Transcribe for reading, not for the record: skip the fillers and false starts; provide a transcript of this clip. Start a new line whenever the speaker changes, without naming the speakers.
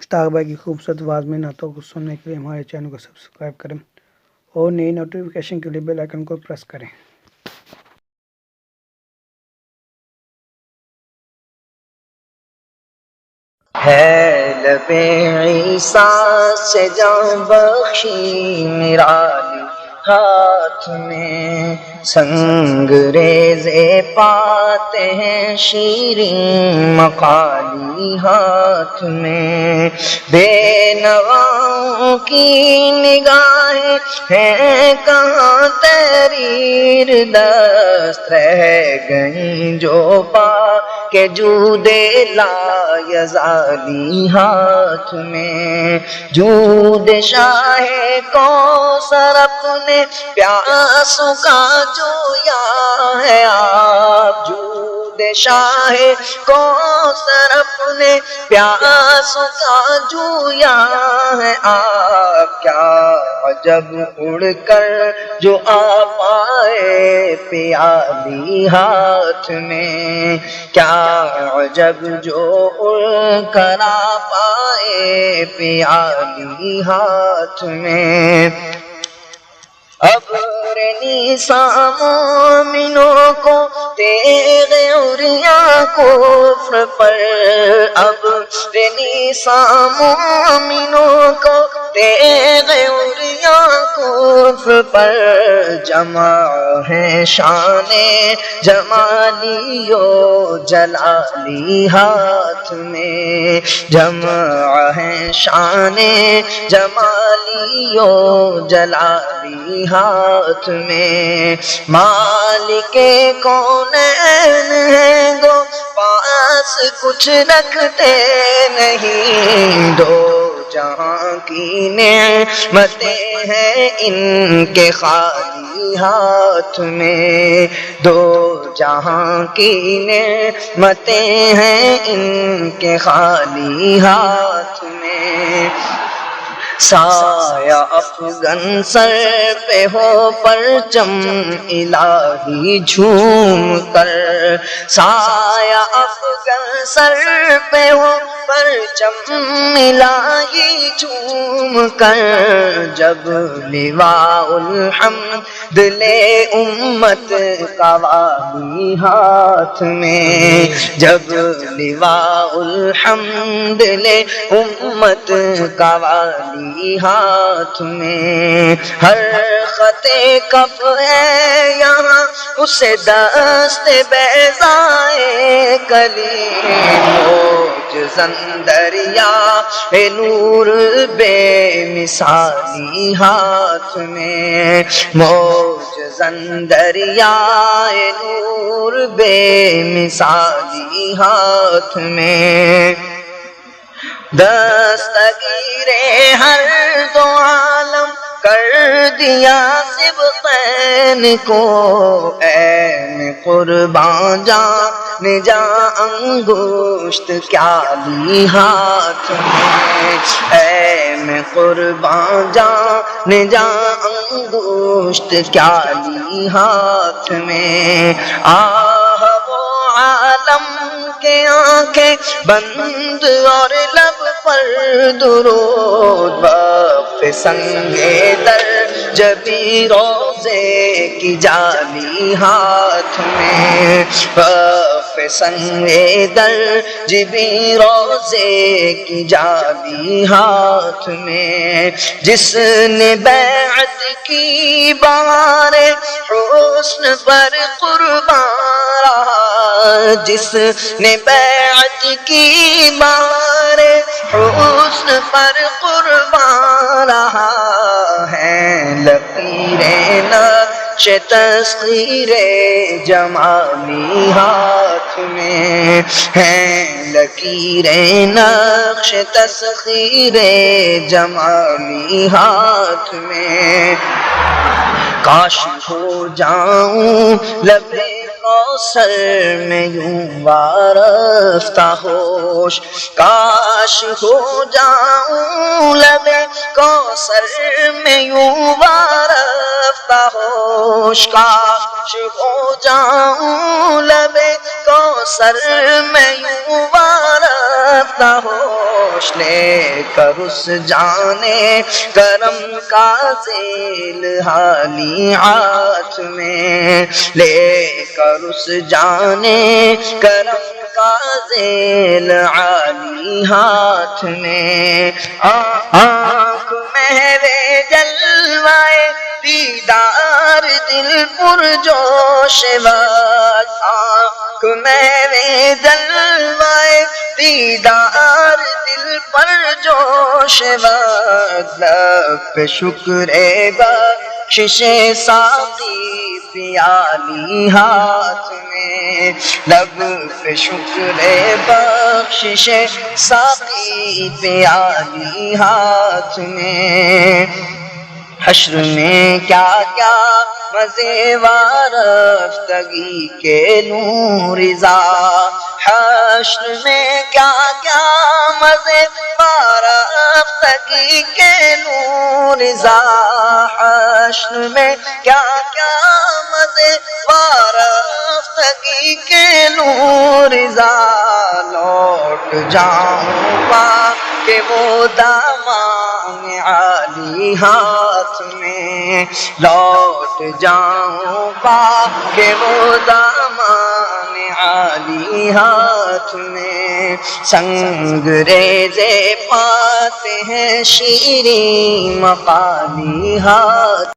مشتاق بھائی کی خوبصورت آواز میں نعتوں کو سننے کے لیے ہمارے چینل کو سبسکرائب کریں اور نئی نوٹیفیکیشن کے لیے بیل آئکن کو پریس کریں۔
ہے لب عیسیٰ سے جان بخشی نرالی ہاتھ میں، سنگ ریزے پاتے ہیں شیریں مقالی ہاتھ میں، بے نواؤں کی نگاہیں ہیں کہاں تحریر دست رہ گئیں جو پا کہ جود لا یزالی ہاتھ میں، جود شاہ کوثر اپنے پیاسوں کا جویا ہے آپ، جود شاہ کوثر اپنے پیاسوں کا جویا ہے آپ، کیا عجب اڑ کر جو آ پائے پیالی ہاتھ میں، کیا عجب جو اڑ کر آ پائے پیالی ہاتھ میں۔ ابر نیساں مومنوں کو تیغ عریاں کفر پر، ابر نیساں مومنوں کو تیغ عریاں کفر پر، جمع ہے شان جمالی و جلالی ہاتھ میں، جمع ہے شان جمالی و جلالی ہاتھ میں، مالک کونین ہیں گو پاس کچھ رکھتے نہیں، دو جہاں کی نعمتیں ہیں ان کے خالی ہاتھ میں، دو جہاں کی نعمتیں ہیں ان کے خالی ہاتھ میں، سایہ افغن سر پہ ہو پرچم الہی جھوم کر، سایہ افغن سر پہ ہو پرچم الہی جھوم کر، جب لواء الحمد لے امت کا والی ہاتھ میں، جب لواء الحمد لے امت کا والی ہاتھ میں، ہر خطے کف ہے یہاں اسے دست بیضائے کلیم، موج زندریا نور بے مثالی ہاتھ میں، موج زندریا نور بے مثالی ہاتھ میں، دستگیر ہر دو عالم کر دیا سبطین کو، این قربان جان جا انگشت کیا لی ہاتھ میں، این قربان جان جا انگشت کیا لی ہاتھ میں، آہ وہ عالم کے آنکھیں بند اور لب پر درود، وقف سنگے در جبی روزے کی جالی ہاتھ میں، وقف سنگے در جبی روزے کی جالی ہاتھ میں، جس نے بیعت کی بہار حسن پر قربان رہا، جس نے بیعت کی بہار حسن پر قربان رہا، ہے لکیریں نقش تسخیر جمالی ہاتھ میں، ہیں لکیریں نقش تسخیر جمالی ہاتھ میں، کاش ہو جاؤں لب کوثر میں یوں وارفتہ ہوش، کاش ہو جاؤں لب کوثر میں یوں وارفتہ ہوش، کاش ہو جاؤں لب کوثر میں یوں وارفتہ ہوش، جوش لے کر اس جانے کرم کا ذیل حالی ہاتھ میں، لے کر اس جانے کرم کا ذیل عالی ہاتھ میں، آنکھ میرے جلوائے دیدار دل پر جوش وقت، آنکھ میرے جلوائے دیدار دل پر جوش وقت، لب پہ شکر بخشش ساقی پیالی ہاتھ میں، لب پہ شکر بخشش ساقی پیالی ہاتھ میں، حشر میں کیا کیا مزے وارفتگی کے نور رضا، حشر میں کیا کیا مزے وارفتگی کے نور رضا، حشر میں کیا کیا مزے وارفتگی کے نور رضا، لوٹ جاؤں پا کہ وہ دامان عالی ہاتھ میں، لوٹ جاؤں پا کہ وہ دامان عالی ہاتھ میں، سنگ ریزے پاتے ہیں شیریں مقامی ہاتھ